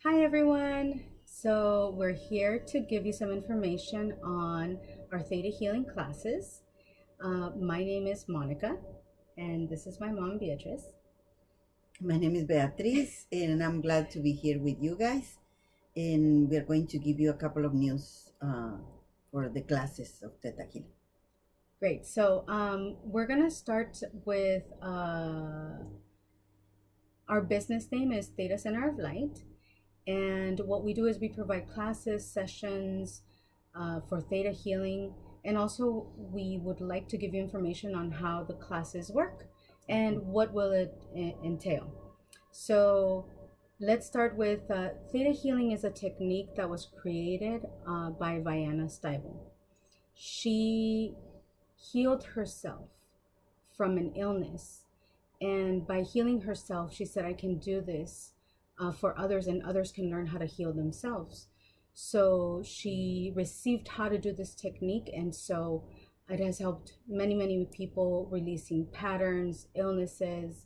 Hi everyone! So we're here to give you some information on our Theta Healing classes. My name is Monica and this is my mom Beatrice. My name is Beatriz, and I'm glad to be here with you guys. And we're going to give you a couple of news for the classes of ThetaHealing. Great. So we're gonna start with our business name is Theta Center of Light, and what we do is we provide classes, sessions for Theta Healing, and also we would like to give you information on how the classes work and what will it entail. So let's start with Theta Healing is a technique that was created by Vianna Stibel. She healed herself from an illness, and by healing herself, she said, I can do this for others, and others can learn how to heal themselves. So she received how to do this technique, and so it has helped many people releasing patterns, illnesses,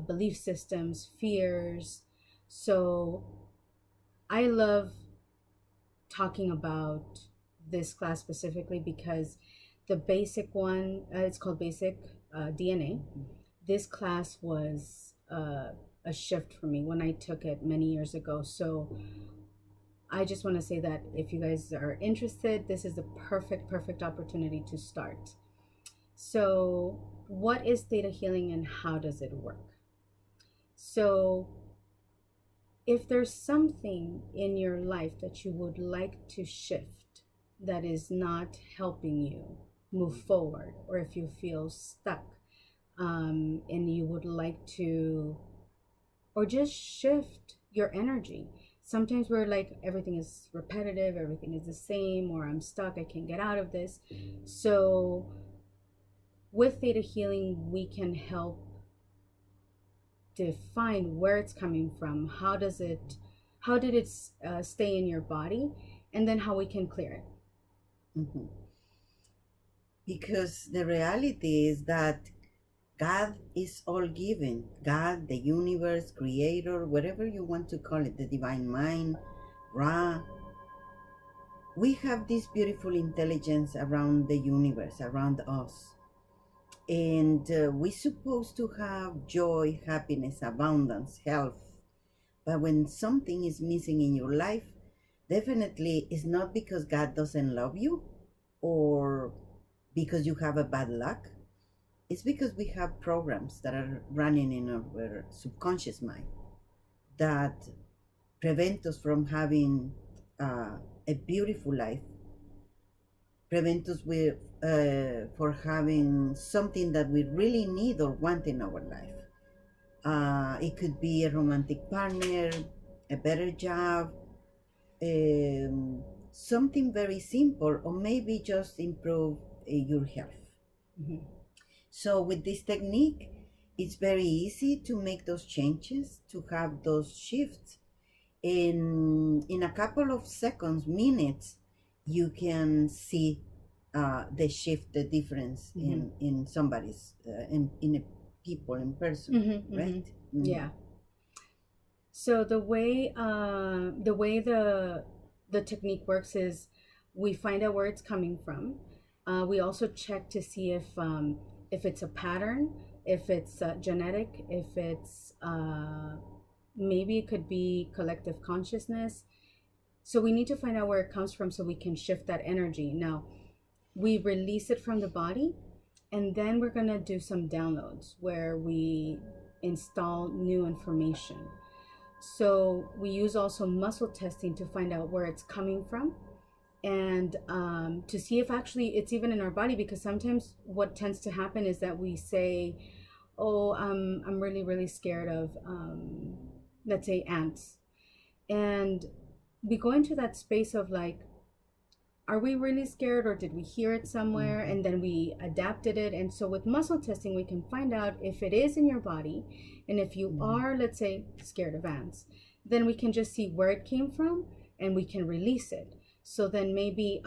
belief systems, fears. So I love talking about this class specifically because the basic one, it's called Basic DNA. This class was a shift for me when I took it many years ago. So I just want to say that if you guys are interested, this is the perfect opportunity to start. So what is Theta Healing and how does it work? So if there's something in your life that you would like to shift that is not helping you move forward, or if you feel stuck and you would like to, or just shift your energy. Sometimes we're like, everything is repetitive, everything is the same, or I'm stuck, I can't get out of this. So with Theta Healing, we can help define where it's coming from, how did it stay in your body, and then how we can clear it. Mhm. Because the reality is that God is all given. God, the universe, creator, whatever you want to call it, the divine mind, Ra. We have this beautiful intelligence around the universe, around us. And we're supposed to have joy, happiness, abundance, health. But when something is missing in your life, definitely it's not because God doesn't love you or because you have a bad luck. It's because we have programs that are running in our subconscious mind that prevent us from having a beautiful life, prevent us with for having something that we really need or want in our life. It could be a romantic partner, a better job, something very simple, or maybe just improve your health. Mm-hmm. So with this technique, it's very easy to make those changes, to have those shifts. In a couple of seconds, minutes, you can see the shift, the difference Mm-hmm. in somebody's, in a people, in person, Mm-hmm. Mm-hmm. right? Mm-hmm. Yeah. So the way the technique works is we find out where it's coming from. We also check to see if it's a pattern, if it's genetic, if it's maybe it could be collective consciousness. So we need to find out where it comes from so we can shift that energy. Now we release it from the body, and then we're gonna do some downloads where we install new information. So we use also muscle testing to find out where it's coming from, and to see if actually it's even in our body, because sometimes what tends to happen is that we say, oh, I'm really scared of, let's say, ants. And we go into that space of like, are we really scared, or did we hear it somewhere Mm-hmm. and then we adapted it? And so with muscle testing, we can find out if it is in your body. And if you Mm-hmm. are, let's say, scared of ants, then we can just see where it came from and we can release it. So then maybe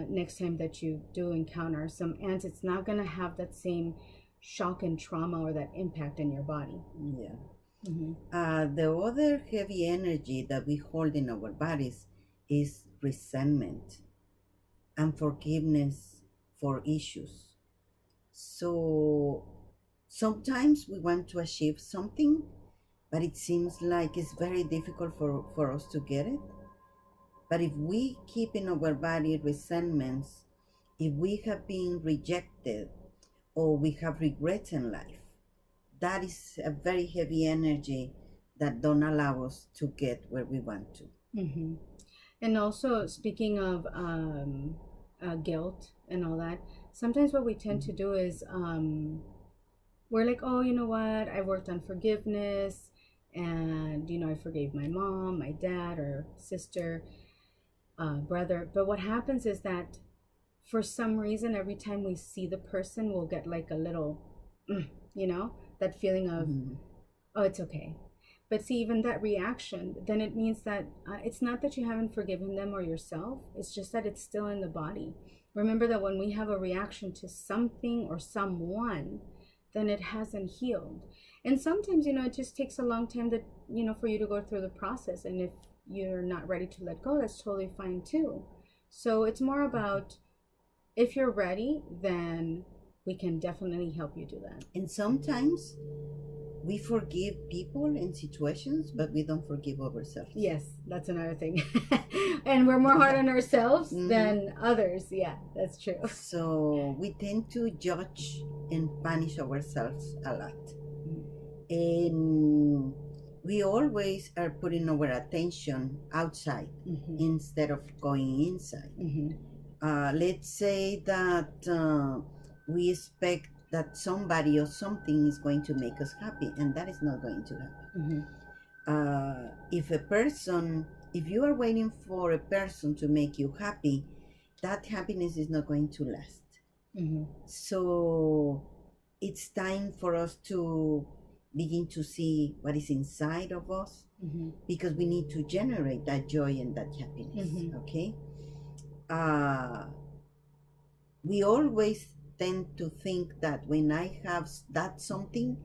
next time that you do encounter some ants, it's not going to have that same shock and trauma or that impact in your body. Yeah. Mm-hmm. The other heavy energy that we hold in our bodies is resentment and forgiveness for issues. So sometimes we want to achieve something, but it seems like it's very difficult for us to get it. But if we keep in our body resentments, if we have been rejected or we have regrets in life, that is a very heavy energy that don't allow us to get where we want to. Mm-hmm. And also, speaking of guilt and all that, sometimes what we tend to do is we're like, oh, you know what? I worked on forgiveness, and I forgave my mom, my dad, or sister, brother. But what happens is that for some reason, every time we see the person, we'll get like a little, that feeling of, Mhm. oh, it's okay. But see, even that reaction, then it means that it's not that you haven't forgiven them or yourself. It's just that it's still in the body. Remember that when we have a reaction to something or someone, then it hasn't healed. And sometimes, it just takes a long time that, for you to go through the process. And if you're not ready to let go, that's totally fine too. So it's more about, if you're ready, then we can definitely help you do that. And sometimes we forgive people and situations, but we don't forgive ourselves. Yes, that's another thing. And we're more hard on ourselves Mhm. than others. Yeah, that's true. So we tend to judge and punish ourselves a lot. And we always are putting our attention outside Mm-hmm. instead of going inside. Mm-hmm. Let's say that we expect that somebody or something is going to make us happy, and that is not going to happen. Mm-hmm. If you are waiting for a person to make you happy, that happiness is not going to last. Mm-hmm. So it's time for us to begin to see what is inside of us, Mm-hmm. because we need to generate that joy and that happiness. Mm-hmm. Okay. We always tend to think that when I have that something,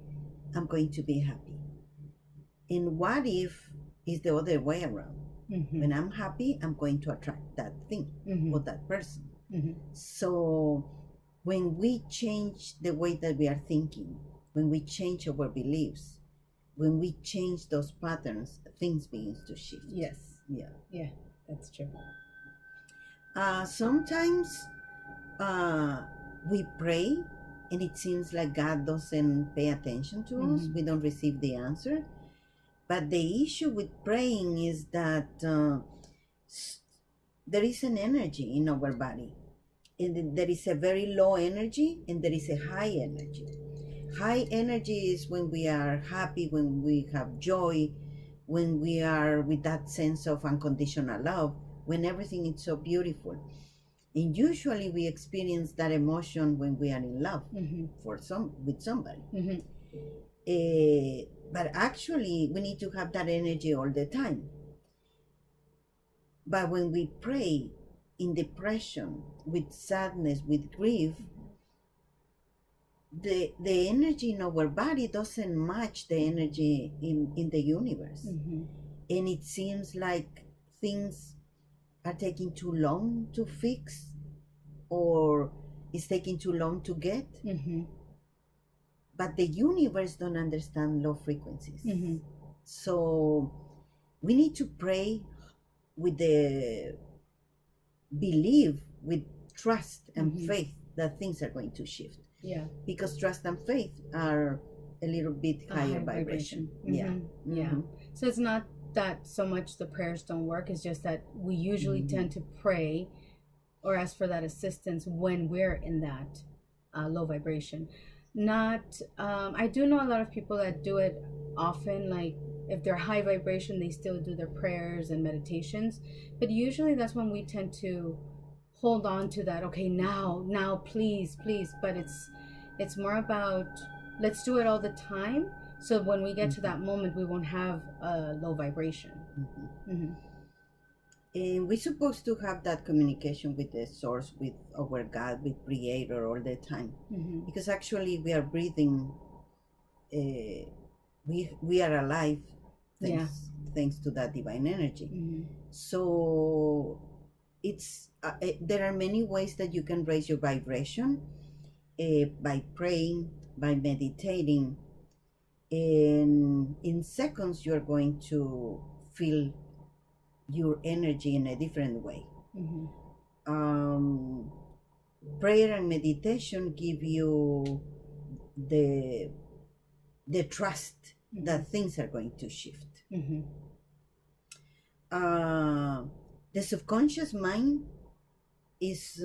I'm going to be happy. And what if it's the other way around? Mm-hmm. When I'm happy, I'm going to attract that thing Mm-hmm. or that person. Mm-hmm. So when we change the way that we are thinking, when we change our beliefs, when we change those patterns, things begins to shift. Yes. Yeah. That's true. Sometimes we pray and it seems like God doesn't pay attention to us. Mhm. We don't receive the answer. But the issue with praying is that there is an energy in our body. And there is a very low energy and there is a high energy. High energy is when we are happy, when we have joy, when we are with that sense of unconditional love, when everything is so beautiful. And usually we experience that emotion when we are in love Mm-hmm. with somebody. Mm-hmm. But actually we need to have that energy all the time. But when we pray in depression, with sadness, with grief, the energy in our body doesn't match the energy in the universe. Mm-hmm. And it seems like things are taking too long to fix, or it's taking too long to get. Mm-hmm. But the universe don't understand low frequencies. Mm-hmm. So we need to pray with the belief, with trust and Mhm. faith that things are going to shift. Yeah. Because trust and faith are a little bit higher vibration. Yeah. Mm-hmm. Yeah. Mhm. So it's not that so much the prayers don't work, it's just that we usually tend to pray or ask for that assistance when we're in that low vibration. Not, I do know a lot of people that do it often, like if they're high vibration, they still do their prayers and meditations. But usually that's when we tend to hold on to that, okay, now, please, please. But it's more about, let's do it all the time. So when we get to that moment, we won't have a low vibration. Mm-hmm. And we're supposed to have that communication with the source, with our God, with Creator all the time. Mm-hmm. Because actually we are breathing, we are alive thanks to that divine energy. Mm-hmm. So there are many ways that you can raise your vibration, by praying, by meditating, and in seconds you're going to feel your energy in a different way. Mm-hmm. Prayer and meditation give you the trust Mm-hmm. that things are going to shift. Mm-hmm. The subconscious mind is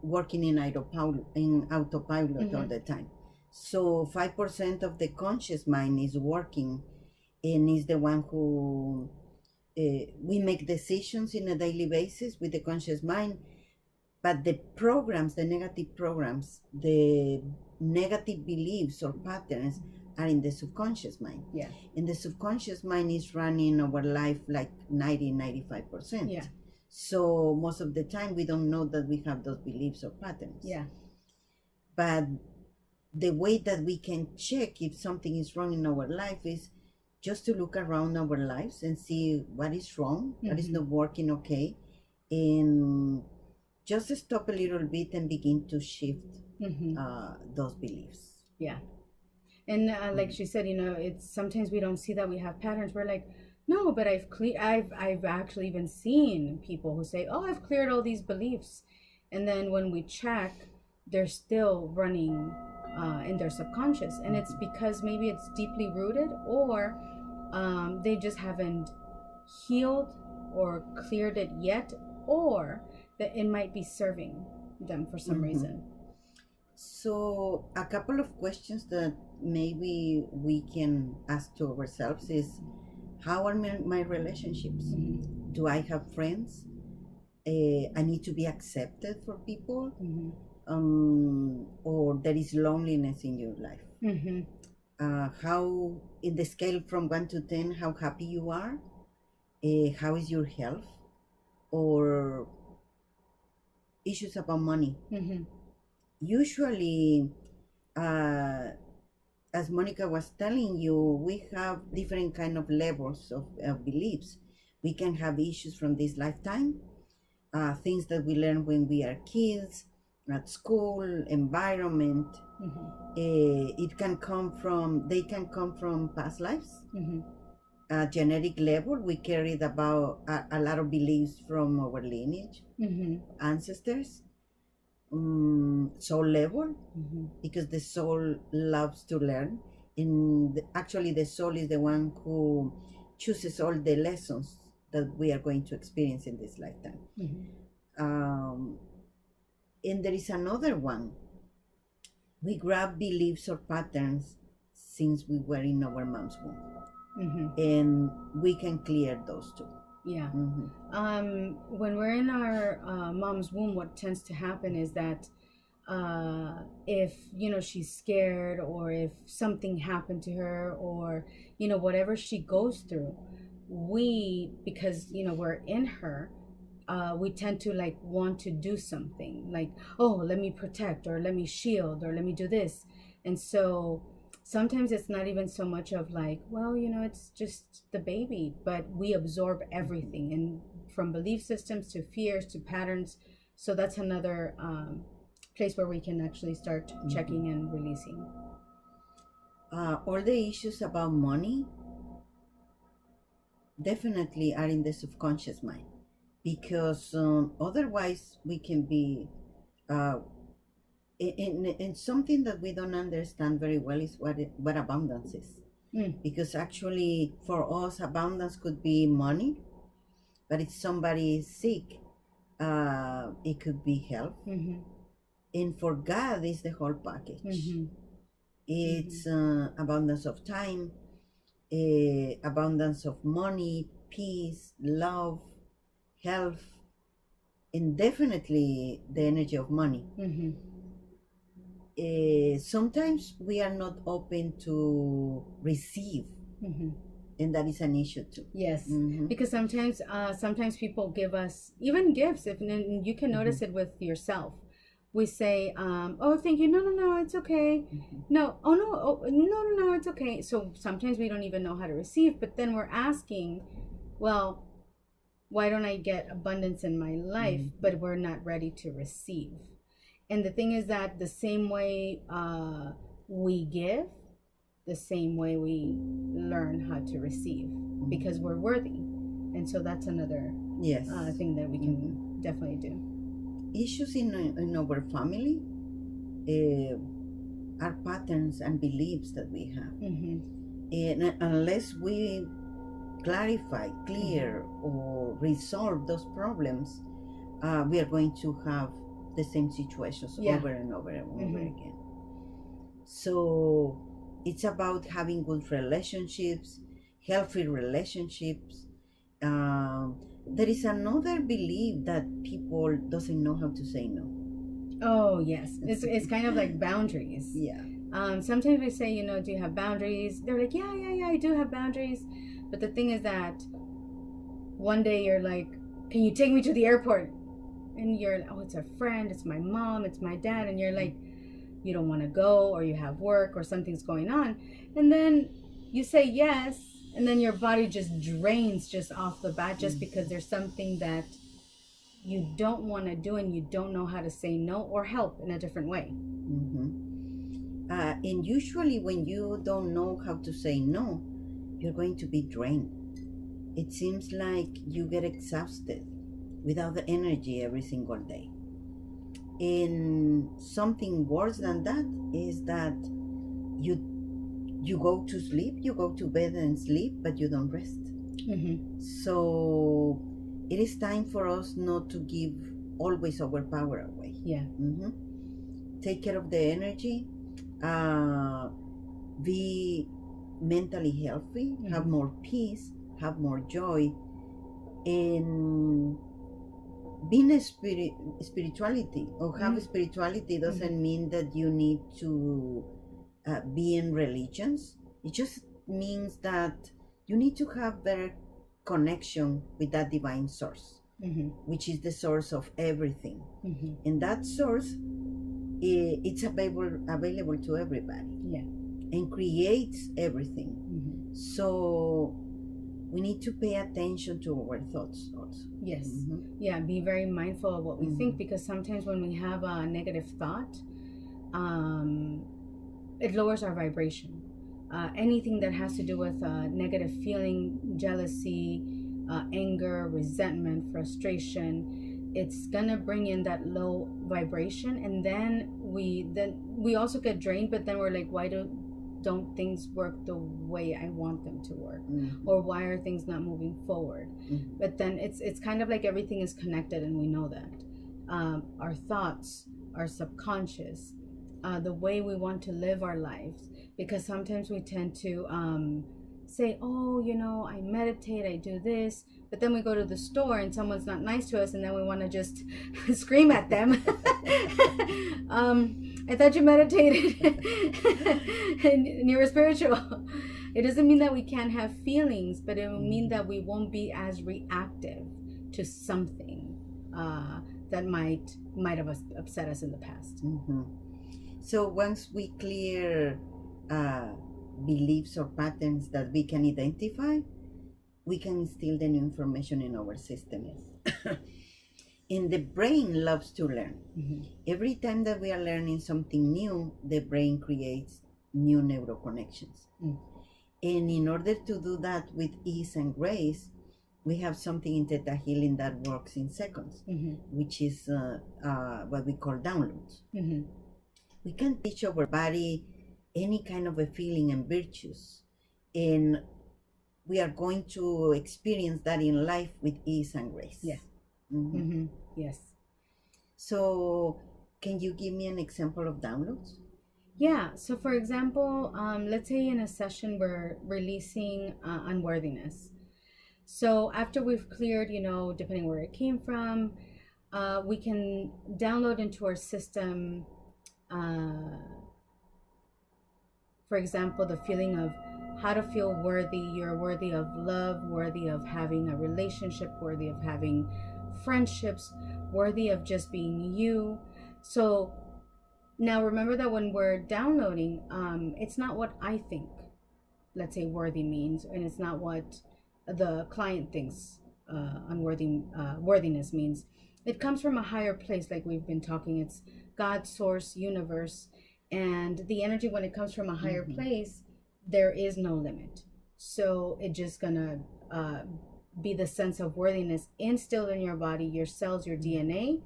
working in autopilot Mm-hmm. all the time. So 5% of the conscious mind is working, and is the one who we make decisions in a daily basis with the conscious mind. But the programs, the negative programs, the negative beliefs or patterns are in the subconscious mind. Yeah. And the subconscious mind is running our life like 95%. Yeah. So most of the time we don't know that we have those beliefs or patterns. Yeah. But the way that we can check if something is wrong in our life is just to look around our lives and see what is wrong, what is not working okay, and just stop a little bit and begin to shift those beliefs. Yeah. And like she said, it's sometimes we don't see that we have patterns. We're like, no, but I've actually even seen people who say, oh, I've cleared all these beliefs, and then when we check, they're still running in their subconscious, and it's because maybe it's deeply rooted, or they just haven't healed or cleared it yet, or that it might be serving them for some reason. So a couple of questions that maybe we can ask to ourselves is, how are my relationships? Do I have friends? I need to be accepted for people, or there is loneliness in your life. How, in the scale from 1 to 10, how happy you are? How is your health? Or issues about money? Usually, as Monica was telling you, we have different kind of levels of beliefs. We can have issues from this lifetime, things that we learn when we are kids, at school, environment. They can come from past lives. Genetic level, we carried about a lot of beliefs from our lineage, ancestors. Soul level, because the soul loves to learn, and actually the soul is the one who chooses all the lessons that we are going to experience in this lifetime. And there is another one. We grab beliefs or patterns since we were in our mom's womb, and we can clear those too. Yeah. When we're in our mom's womb, what tends to happen is that if she's scared, or if something happened to her, or whatever she goes through, because we're in her, we tend to like want to do something, like, oh, let me protect, or let me shield, or let me do this. And so sometimes it's not even so much of like, well, it's just the baby, but we absorb everything, and from belief systems to fears to patterns. So that's another place where we can actually start checking and releasing. All the issues about money definitely are in the subconscious mind, because otherwise we can be in something that we don't understand very well is what abundance is. Because actually for us, abundance could be money, but if somebody is sick, it could be health. And for God, it's the whole package. It's abundance of time, abundance of money, peace, love, health, and definitely the energy of money. Sometimes we are not open to receive, and that is an issue too. Yes, because sometimes people give us even gifts, and you can notice it with yourself. we say, oh, thank you. No, it's okay. No, oh, no, oh, no, it's okay. So sometimes we don't even know how to receive, but then we're asking, well, why don't I get abundance in my life? But we're not ready to receive. And the thing is that the same way we give, the same way we learn how to receive, because we're worthy. And so that's another Yes. thing that we can definitely do. Issues in our family are patterns and beliefs that we have. And unless we clarify, clear, or resolve those problems, we are going to have the same situations over and over and over again. So it's about having good relationships, healthy relationships. There is another belief that people doesn't know how to say no. Oh yes, it's kind of like boundaries. Yeah. Sometimes we say, do you have boundaries? They're like, yeah, I do have boundaries. But the thing is that one day you're like, can you take me to the airport? And you're like, oh, it's a friend, it's my mom, it's my dad. And you're like, you don't want to go, or you have work, or something's going on. And then you say yes, and then your body just drains just off the bat, just because there's something that you don't want to do and you don't know how to say no or help in a different way. And usually when you don't know how to say no, you're going to be drained. It seems like you get exhausted without the energy every single day. And something worse than that is that you go to sleep, you go to bed and sleep, but you don't rest. So it is time for us not to give always our power away. Take care of the energy, be mentally healthy, have more peace, have more joy. And being a spirituality or have spirituality doesn't mean that you need to be in religions. It just means that you need to have better connection with that divine source, which is the source of everything. And that source, it's available to everybody, and creates everything. So we need to pay attention to our thoughts also. Yes. Yeah, be very mindful of what we think, because sometimes when we have a negative thought, it lowers our vibration. Anything that has to do with negative feeling, jealousy, anger, resentment, frustration, it's gonna bring in that low vibration, and then we also get drained. But then we're like, why don't things work the way I want them to work? Or why are things not moving forward? But then it's kind of like everything is connected, and we know that our thoughts, our subconscious, the way we want to live our lives, because sometimes we tend to say, oh, I meditate, I do this, but then we go to the store and someone's not nice to us, and then we want to just scream at them. I thought you meditated and you were spiritual. It doesn't mean that we can't have feelings, but it will mean that we won't be as reactive to something that might have upset us in the past. So once we clear beliefs or patterns that we can identify, we can instill the new information in our system. And the brain loves to learn. Every time that we are learning something new, the brain creates new neural connections. And in order to do that with ease and grace, we have something in Theta Healing that works in seconds, which is what we call downloads. We can teach our body any kind of a feeling and virtues, and we are going to experience that in life with ease and grace. Yes. So can you give me an example of downloads? Yeah. So for example, let's say in a session we're releasing unworthiness. So after we've cleared, depending where it came from, we can download into our system, for example, the feeling of how to feel worthy. You're worthy of love, worthy of having a relationship, worthy of having friendships, worthy of just being you. So now remember that when we're downloading, it's not what I think, let's say, worthy means, and it's not what the client thinks worthiness means. It comes from a higher place, like we've been talking. It's God, source, universe, and the energy, when it comes from a higher place, there is no limit. So it's just gonna be the sense of worthiness instilled in your body, your cells, your DNA,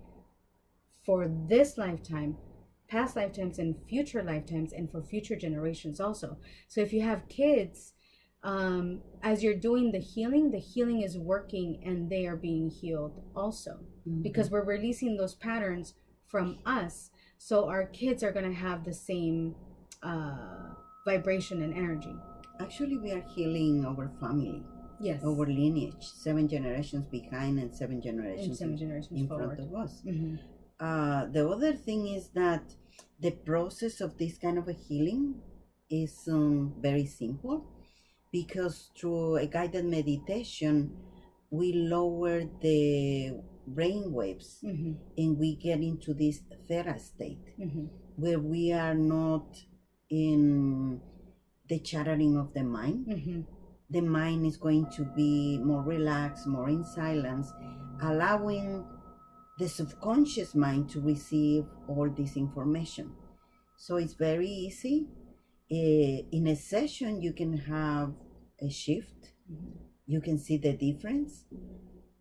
for this lifetime, past lifetimes, and future lifetimes, and for future generations also. So if you have kids, as you're doing the healing is working, and they are being healed also, because we're releasing those patterns from us. So our kids are going to have the same vibration and energy. Actually, we are healing our family. Yes. Our lineage, 7 generations behind and 7 generations, in forward. front of us. Mm-hmm. The other thing is that the process of this kind of a healing is very simple, because through a guided meditation, we lower the brain waves, and we get into this theta state, where we are not in the chattering of the mind. The mind is going to be more relaxed, more in silence, allowing the subconscious mind to receive all this information. So it's very easy. In a session, you can have a shift. You can see the difference.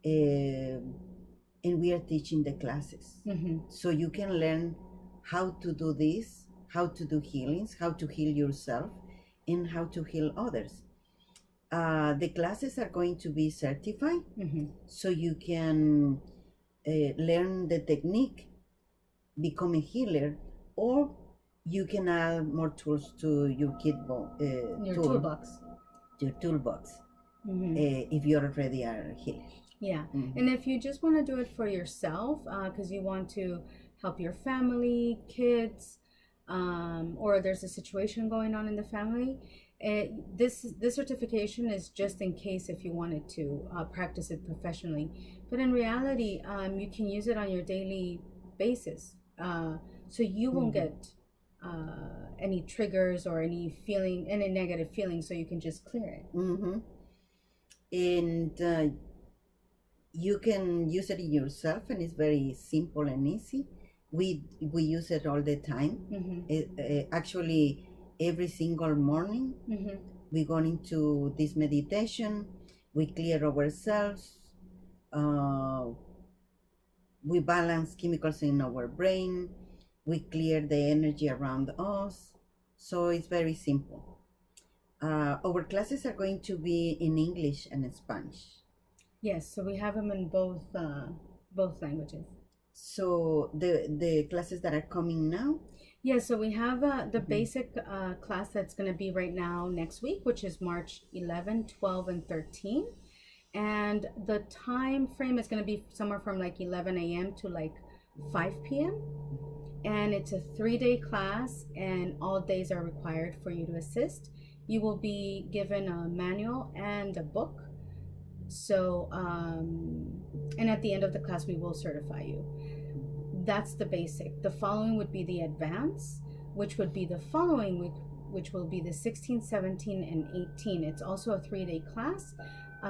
And we are teaching the classes. So you can learn how to do this, how to do healings, how to heal yourself, and how to heal others. The classes are going to be certified, so you can learn the technique, become a healer, or you can add more tools to your toolbox. Your toolbox, if you already are a healer. Yeah. And if you just want to do it for yourself, because you want to help your family, kids, or there's a situation going on in the family, this certification is just in case if you wanted to practice it professionally. But in reality, you can use it on your daily basis, so you won't get any triggers or any negative feeling, so you can just clear it. And you can use it yourself, and it's very simple and easy. We use it all the time. Actually, every single morning, we go into this meditation, we clear ourselves, we balance chemicals in our brain, we clear the energy around us. So it's very simple. Our classes are going to be in English and Spanish. Yes, so we have them in both languages. So the classes that are coming now? Yeah, so we have the basic class that's going to be right now next week, which is March 11, 12, and 13. And the time frame is going to be somewhere from like 11 a.m. to like 5 p.m. And it's a 3-day class, and all days are required for you to assist. You will be given a manual and a book. So, and at the end of the class, we will certify you. That's the basic. The following would be the advance, which would be the following week, which will be the 16, 17, and 18. It's also a 3-day class.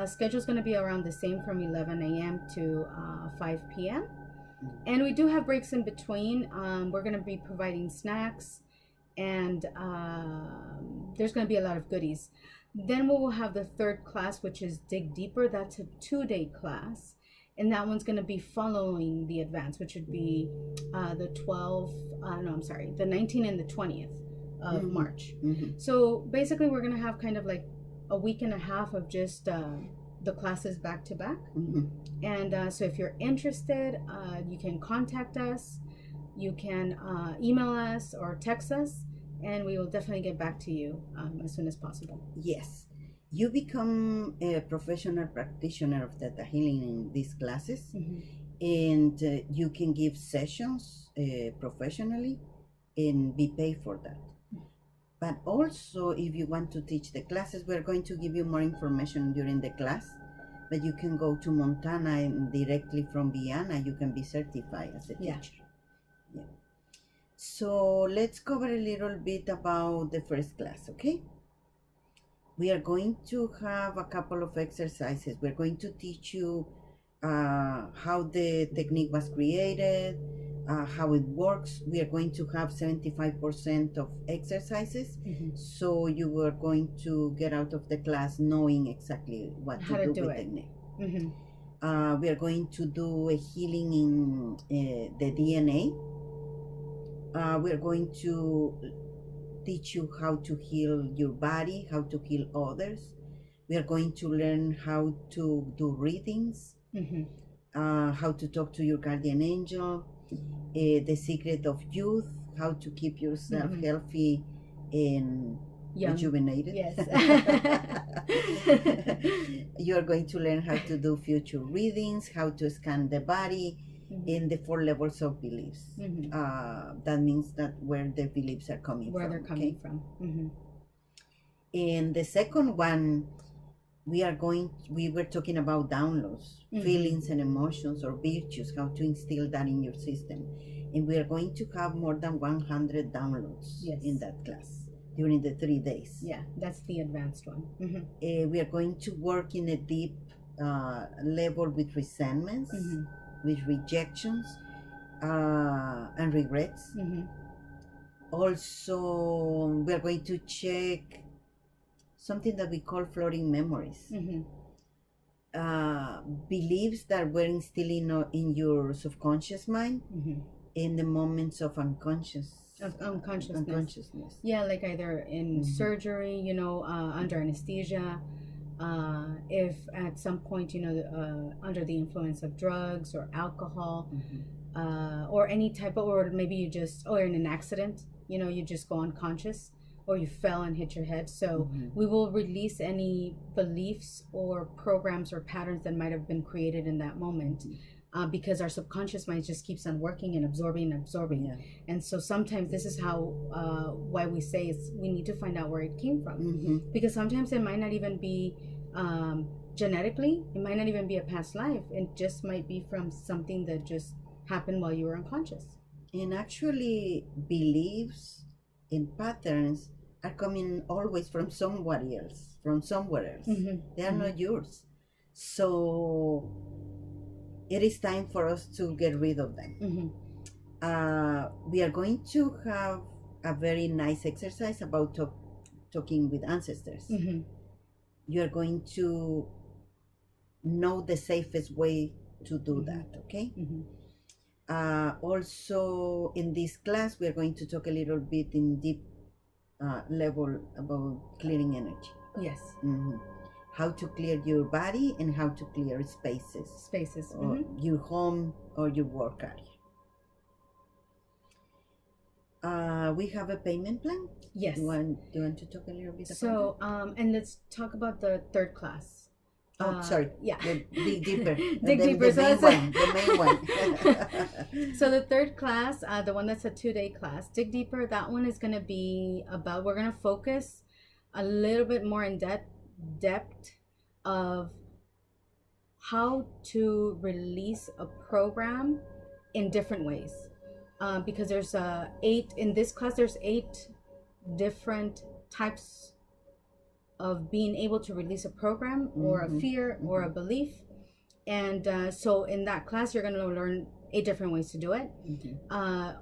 Schedule's going to be around the same, from 11 a.m. to 5 p.m. And we do have breaks in between. We're going to be providing snacks, and there's going to be a lot of goodies. Then we will have the third class, which is Dig Deeper. That's a 2-day class. And that one's going to be following the advance, which would be the 19th and the 20th of March. So basically, we're going to have kind of like a week and a half of just the classes back to back. And so if you're interested, you can contact us. You can email us or text us, and we will definitely get back to you as soon as possible. Yes. You become a professional practitioner of Theta Healing in these classes, and you can give sessions professionally and be paid for that. But also, if you want to teach the classes, we're going to give you more information during the class. But you can go to Montana, and directly from Vienna, you can be certified as a teacher. Yeah. So let's cover a little bit about the first class, okay? We are going to have a couple of exercises. We're going to teach you how the technique was created, how it works. We are going to have 75% of exercises. So you are going to get out of the class knowing exactly what How to to do do with it. technique. Mm-hmm. We are going to do a healing in the DNA. We are going to teach you how to heal your body, how to heal others. We are going to learn how to do readings, how to talk to your guardian angel, the secret of youth, how to keep yourself healthy and Young. rejuvenated. Yes. You are going to learn how to do future readings, how to scan the body, in the 4 levels of beliefs. That means that where the beliefs are coming Where from. they're coming from. And the second one, we were talking about downloads, feelings and emotions or virtues, how to instill that in your system. And we are going to have more than 100 downloads in that class during the 3 days. Yeah, that's the advanced one. We are going to work in a deep level with resentments, with rejections, and regrets. Also, we are going to check something that we call floating memories. Beliefs that were instilled in your subconscious mind in the moments of unconsciousness. Yeah, like either in surgery, under anesthesia, if at some point, under the influence of drugs or alcohol, or any type of, or maybe you just, or in an accident, you just go unconscious, or you fell and hit your head. So we will release any beliefs or programs or patterns that might have been created in that moment. Because our subconscious mind just keeps on working and absorbing. And so sometimes this is how why we say we need to find out where it came from. Because sometimes it might not even be genetically, it might not even be a past life. It just might be from something that just happened while you were unconscious. And actually, beliefs and patterns are coming always from somebody else, from somewhere else. They are not yours. So it is time for us to get rid of them. We are going to have a very nice exercise about talking with ancestors. You are going to know the safest way to do that, okay? Also, in this class, we are going to talk a little bit in deep level about clearing energy. Yes. How to clear your body and how to clear spaces. Or your home or your work area. We have a payment plan. Yes. Do you want to talk a little bit about so and let's talk about the third class. Sorry. Yeah. Dig deeper. Dig deeper. The main one. So the third class, the one that's a 2-day class, Dig Deeper, that one is going to be about, we're going to focus a little bit more in depth of how to release a program in different ways. Because there's 8, in this class, there's 8 different types of being able to release a program or a fear or a belief. And so in that class, you're going to learn 8 different ways to do it.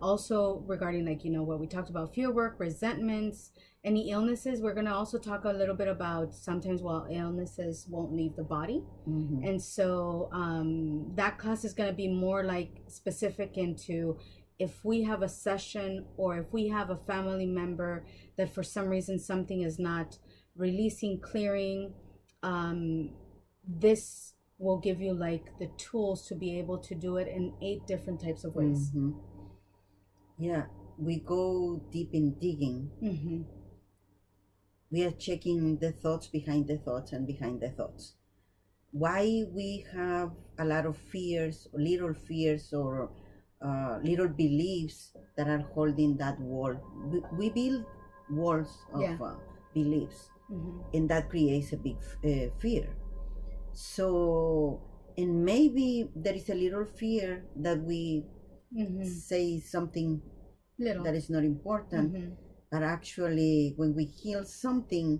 Also regarding, like, what we talked about, fear work, resentments, any illnesses. We're going to also talk a little bit about sometimes illnesses won't leave the body. And so that class is going to be more like specific into if we have a session or if we have a family member that for some reason something is not releasing, clearing, this will give you like the tools to be able to do it in 8 different types of ways. Yeah, we go deep in digging. We are checking the thoughts behind the thoughts and behind the thoughts. Why we have a lot of fears, little fears, or little beliefs that are holding that wall. We build walls of beliefs, and that creates a big fear. So, and maybe there is a little fear that we say something Little. that is not important. But actually, when we heal something,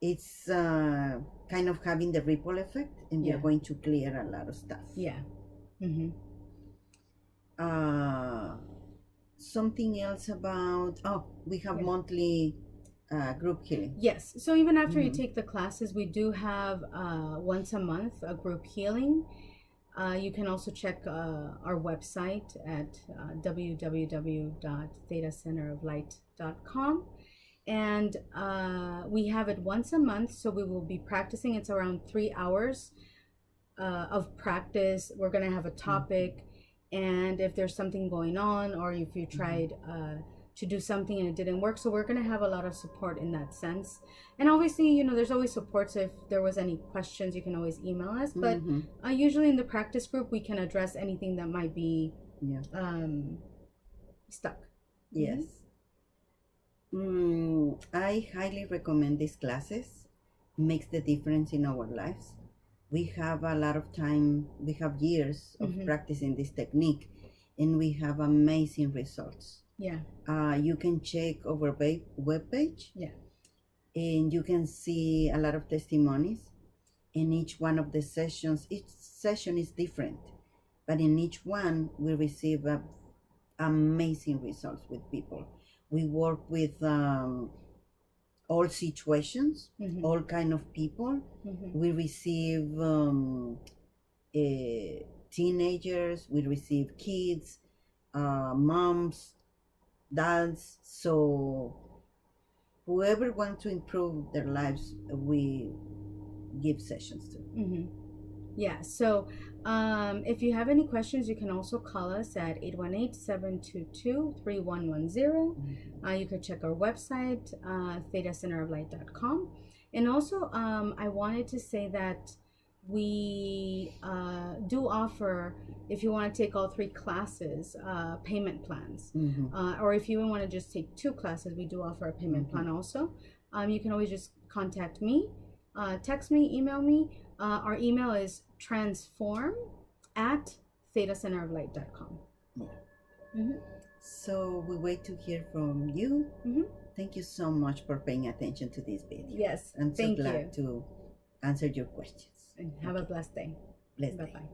it's kind of having the ripple effect, and we are going to clear a lot of stuff. Yeah. Something else about, we have monthly group healing. Yes. So even after you take the classes, we do have once a month a group healing. You can also check our website at www.thetacenteroflight.com. And we have it once a month, so we will be practicing. It's around 3 hours of practice. We're going to have a topic, and if there's something going on, or if you tried to do something and it didn't work, so we're going to have a lot of support in that sense. And obviously, you know, there's always support, so if there was any questions, you can always email us. But usually in the practice group, we can address anything that might be stuck. Yes. I highly recommend these classes. Makes the difference in our lives. We have a lot of time, we have years of practicing this technique, and we have amazing results. Yeah. You can check our webpage. Yeah. And you can see a lot of testimonies. In each one of the sessions, each session is different, but in each one we receive amazing results with people. We work with all situations, all kind of people. We receive teenagers, we receive kids, moms, dads. So whoever wants to improve their lives, we give sessions to. Yeah, so if you have any questions, you can also call us at 818-722-3110. You could check our website, thetacenteroflight.com. And also, I wanted to say that we do offer, if you want to take all 3 classes, payment plans. Or if you even want to just take 2 classes, we do offer a payment plan also. You can always just contact me, text me, email me. Our email is transform@thetacenteroflight.com. So we wait to hear from you. Thank you so much for paying attention to this video. Yes, I'm so glad to answer your questions. And have a blessed day. Blessed Bye-bye. day.